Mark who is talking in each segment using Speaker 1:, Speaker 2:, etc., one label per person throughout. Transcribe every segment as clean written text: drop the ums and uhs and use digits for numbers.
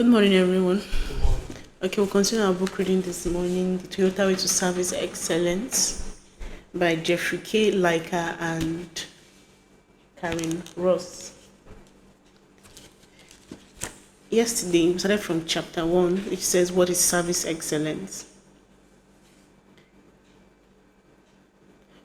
Speaker 1: Good morning, everyone. Okay, we'll continue our book reading this morning, The Toyota Way to Service Excellence by Jeffrey K. Leica and Karen Ross. Yesterday, we started from chapter 1, which says, What is service excellence?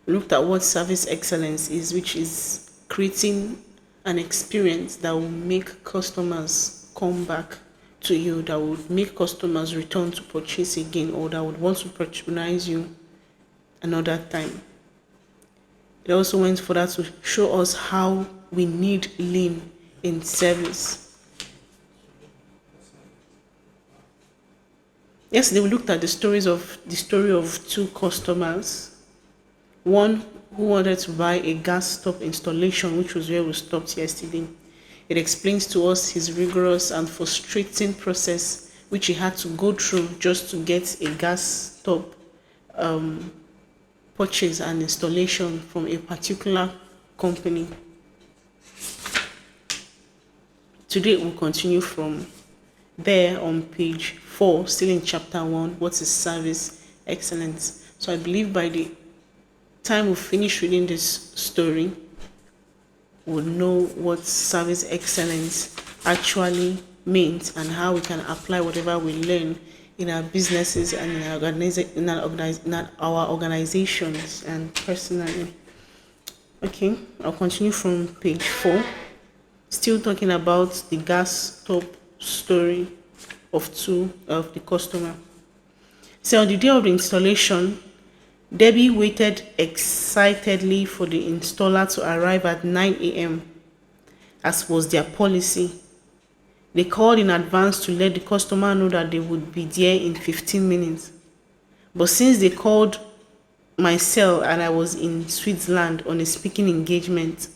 Speaker 1: We looked at what service excellence is, which is creating an experience that will make customers come back to you, that would make customers return to purchase again, or that would want to patronize you another time. It also went further to show us how we need lean in service. Yesterday we looked at the story of two customers. One who wanted to buy a gas stop installation, which was where we stopped yesterday. It explains to us his rigorous and frustrating process which he had to go through just to get a gas stop purchase and installation from a particular company. Today we'll continue from there on page 4, still in chapter 1, what is service excellence. So I believe by the time we finish reading this story, we'll know what service excellence actually means and how we can apply whatever we learn in our businesses and in our organizations and personally. Okay, I'll continue from page 4, still talking about the gas stop story of the customer. So on the day of the installation, Debbie waited excitedly for the installer to arrive at 9 a.m., as was their policy. They called in advance to let the customer know that they would be there in 15 minutes. But since they called my cell and I was in Switzerland on a speaking engagement,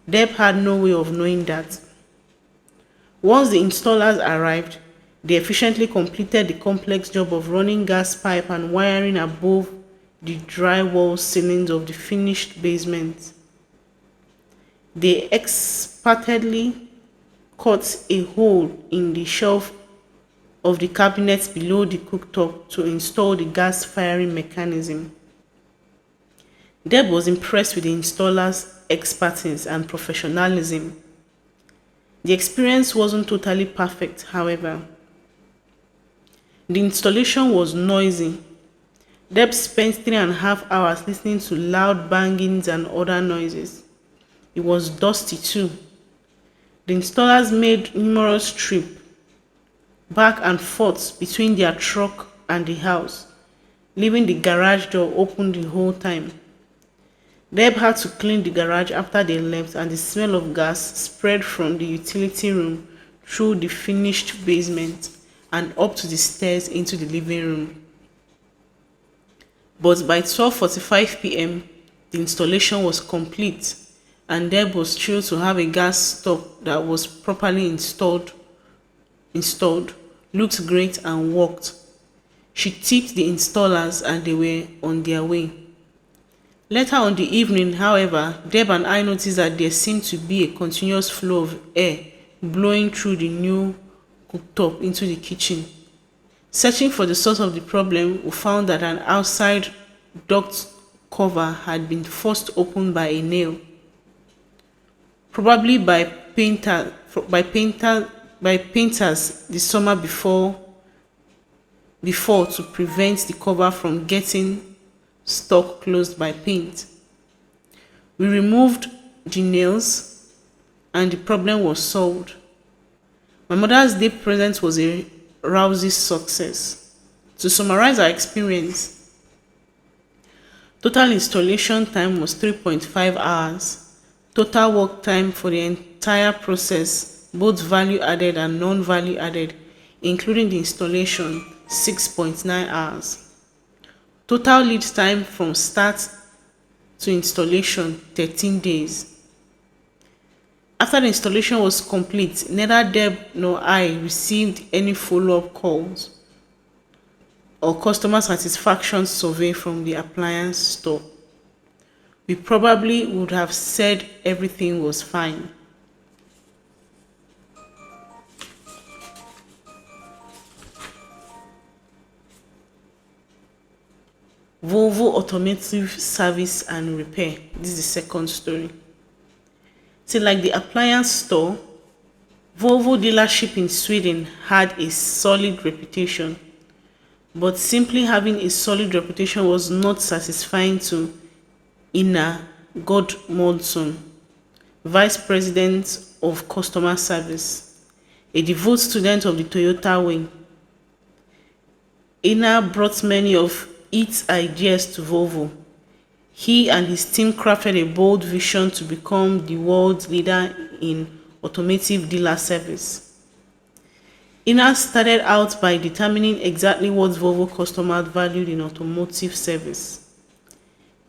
Speaker 1: Deb had no way of knowing that. Once the installers arrived, they efficiently completed the complex job of running gas pipe and wiring above the drywall ceilings of the finished basement. They expertly cut a hole in the shelf of the cabinet below the cooktop to install the gas firing mechanism. Deb was impressed with the installer's expertise and professionalism. The experience wasn't totally perfect, however. The installation was noisy. Deb spent 3.5 hours listening to loud bangings and other noises. It was dusty too. The installers made numerous trips back and forth between their truck and the house, leaving the garage door open the whole time. Deb had to clean the garage after they left, and the smell of gas spread from the utility room through the finished basement and up to the stairs into the living room. But by 12:45 p.m., the installation was complete, and Deb was thrilled to have a gas stop that was properly installed, looked great, and worked. She tipped the installers and they were on their way. Later on the evening, however, Deb and I noticed that there seemed to be a continuous flow of air blowing through the new cooktop into the kitchen. Searching for the source of the problem, we found that an outside duct cover had been forced open by a nail, probably by painters the summer before to prevent the cover from getting stuck closed by paint. We removed the nails and the problem was solved. My Mother's Day present was a rousing success. To summarize our experience, total installation time was 3.5 hours. Total work time for the entire process, both value added and non-value added, including the installation, 6.9 hours. Total lead time from start to installation, 13 days. After the installation was complete, neither Deb nor I received any follow-up calls or customer satisfaction survey from the appliance store. We probably would have said everything was fine. Volvo Automotive Service and Repair. This is the second story. So like the appliance store, Volvo dealership in Sweden had a solid reputation, but simply having a solid reputation was not satisfying to Ina Godmodson, Vice President of Customer Service, a devout student of the Toyota wing. Ina brought many of its ideas to Volvo. He and his team crafted a bold vision to become the world leader in automotive dealer service. Ina started out by determining exactly what Volvo customers valued in automotive service.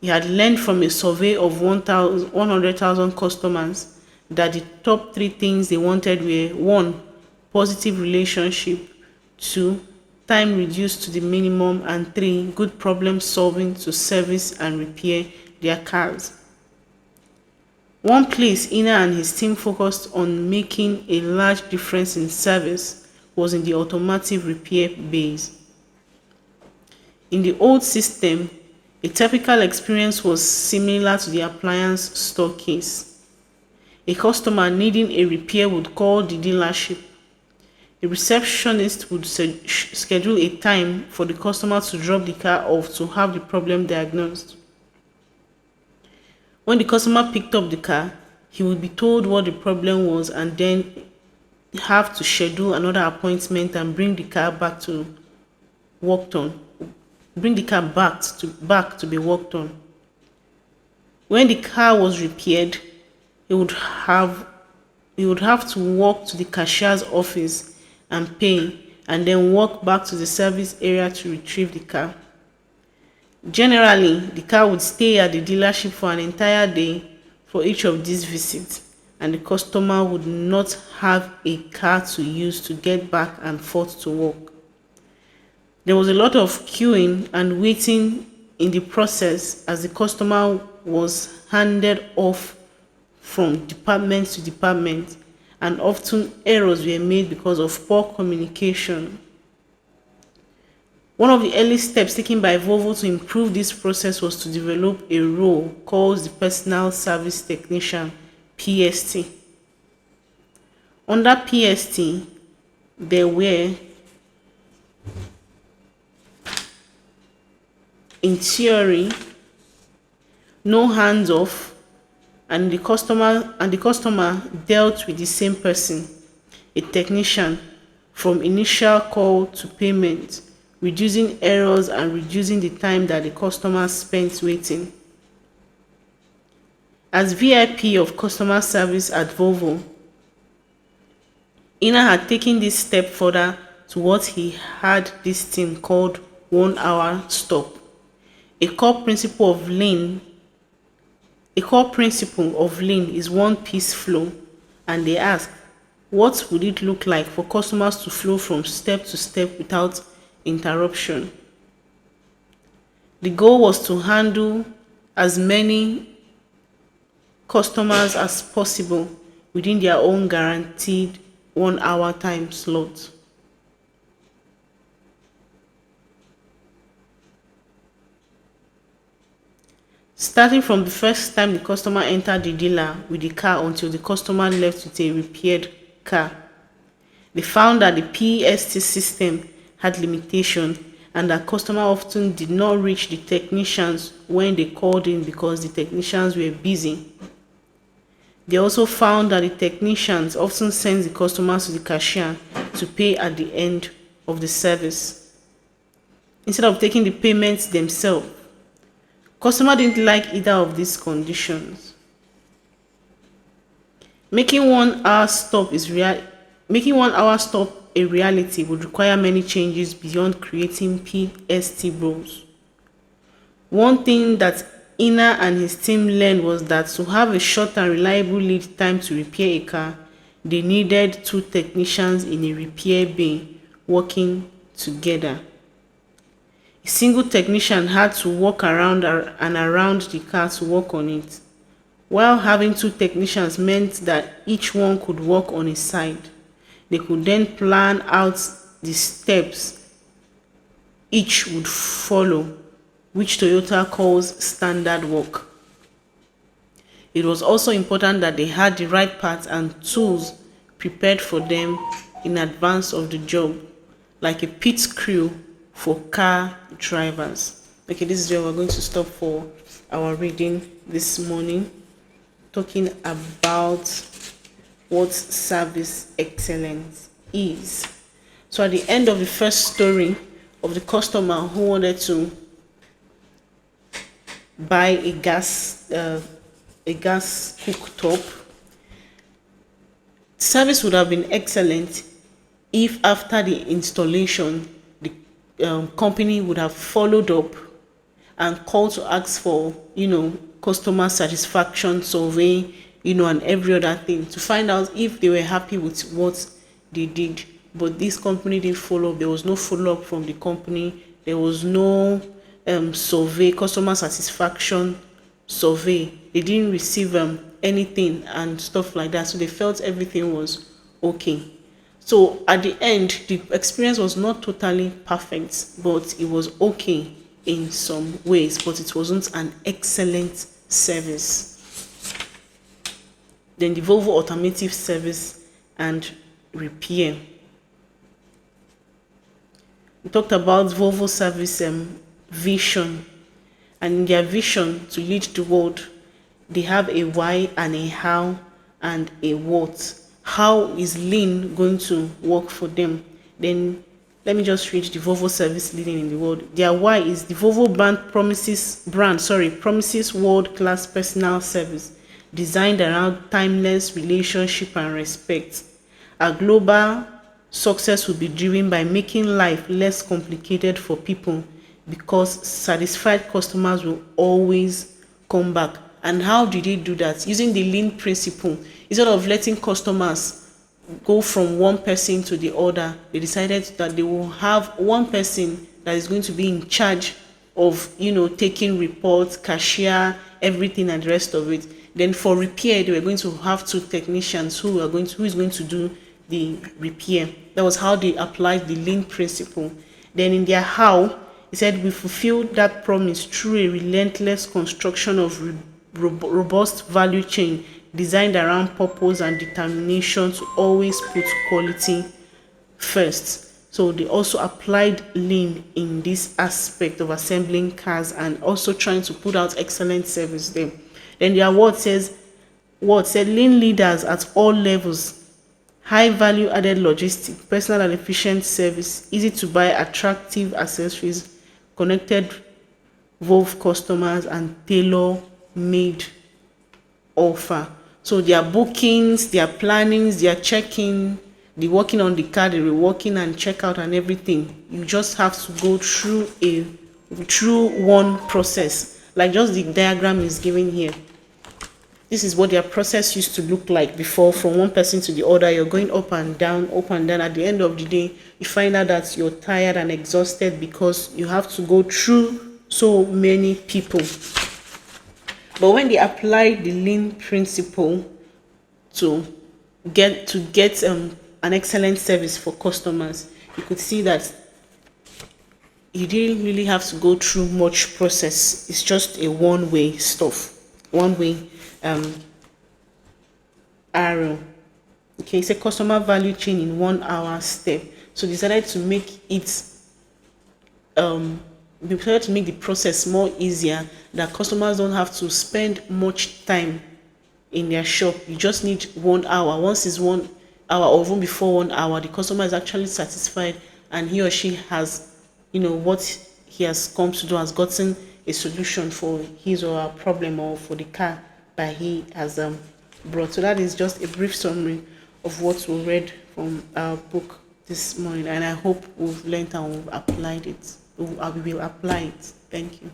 Speaker 1: He had learned from a survey of 100,000 customers that the top 3 things they wanted were 1. Positive relationship, 2. Time reduced to the minimum, and 3. Good problem solving to service and repair their cars. One place Ina and his team focused on making a large difference in service was in the automotive repair bays. In the old system, a typical experience was similar to the appliance store case. A customer needing a repair would call the dealership. A receptionist would schedule a time for the customer to drop the car off to have the problem diagnosed. When the customer picked up the car, he would be told what the problem was and then have to schedule another appointment and bring the car back to be worked on. When the car was repaired, he would have to walk to the cashier's office and pay, and then walk back to the service area to retrieve the car. Generally, the car would stay at the dealership for an entire day for each of these visits, and the customer would not have a car to use to get back and forth to work. There was a lot of queuing and waiting in the process as the customer was handed off from department to department, and often errors were made because of poor communication. One of the early steps taken by Volvo to improve this process was to develop a role called the Personal Service Technician, PST. Under PST, there were, in theory, no hands-off, and the customer dealt with the same person, a technician, from initial call to payment, reducing errors and reducing the time that the customer spent waiting. As VIP of customer service at Volvo, Ina had taken this step further to what he had this team called 1 hour stop. A core principle of lean is one-piece flow, and they ask, what would it look like for customers to flow from step to step without interruption? The goal was to handle as many customers as possible within their own guaranteed 1 hour time slot. Starting from the first time the customer entered the dealer with the car until the customer left with a repaired car, they found that the PST system had limitations and that customers often did not reach the technicians when they called in because the technicians were busy. They also found that the technicians often sent the customers to the cashier to pay at the end of the service, instead of taking the payments themselves. Customer didn't like either of these conditions. Making 1 hour stop a reality would require many changes beyond creating PST roles. One thing that Ina and his team learned was that to have a short and reliable lead time to repair a car, they needed 2 technicians in a repair bay working together. A single technician had to walk around and around the car to work on it, while having 2 technicians meant that each one could work on a side. They could then plan out the steps each would follow which Toyota calls standard work. It was also important that they had the right parts and tools prepared for them in advance of the job, like a pit crew for car drivers. Okay, this is where we're going to stop for our reading this morning, talking about what service excellence is. So at the end of the first story of the customer who wanted to buy a gas cooktop, service would have been excellent if after the installation the company would have followed up and called to ask for customer satisfaction survey, and every other thing to find out if they were happy with what they did. But this company didn't follow up. There was no follow-up from the company. There was no survey, customer satisfaction survey. They didn't receive anything and stuff like that. So they felt everything was okay. So at the end, the experience was not totally perfect, but it was okay in some ways, but it wasn't an excellent service. Then the Volvo automotive service and repair. We talked about Volvo service vision, and in their vision to lead the world, they have a why and a how and a what. How is lean going to work for them? Then let me just read the Volvo service leading in the world. Their why is the Volvo brand promises world-class personal service designed around timeless relationship and respect. A global success will be driven by making life less complicated for people, because satisfied customers will always come back. And how did they do that? Using the lean principle. Instead of letting customers go from one person to the other, they decided that they will have one person that is going to be in charge of taking reports, cashier, everything and the rest of it. Then for repair, they were going to have two technicians who is going to do the repair. That was how they applied the lean principle. Then in their how, he said, we fulfill that promise through a relentless construction of robust value chain designed around purpose and determination to always put quality first. So they also applied lean in this aspect of assembling cars and also trying to put out excellent service there. Then the award said lean leaders at all levels, high value added logistic, personal and efficient service, easy to buy attractive accessories, connected Volvo customers, and tailor-made offer. So their bookings, their plannings, their checking, the working on the car, the reworking and checkout and everything, you just have to go through one process, like just the diagram is given here. This is what their process used to look like before. From one person to the other, you're going up and down, up and down. At the end of the day, you find out that you're tired and exhausted because you have to go through so many people. But when they applied the lean principle to get an excellent service for customers, you could see that you didn't really have to go through much process. It's just a one-way arrow. Okay, it's a customer value chain in 1 hour step. So decided to make it the process more easier, that customers don't have to spend much time in their shop. You just need 1 hour. Once it's 1 hour or even before 1 hour, the customer is actually satisfied and he or she has what he has come to do, has gotten a solution for his or her problem or for the car that he has brought. So that is just a brief summary of what we read from our book this morning, and I hope we've learned and we've applied it. We will apply it. Thank you.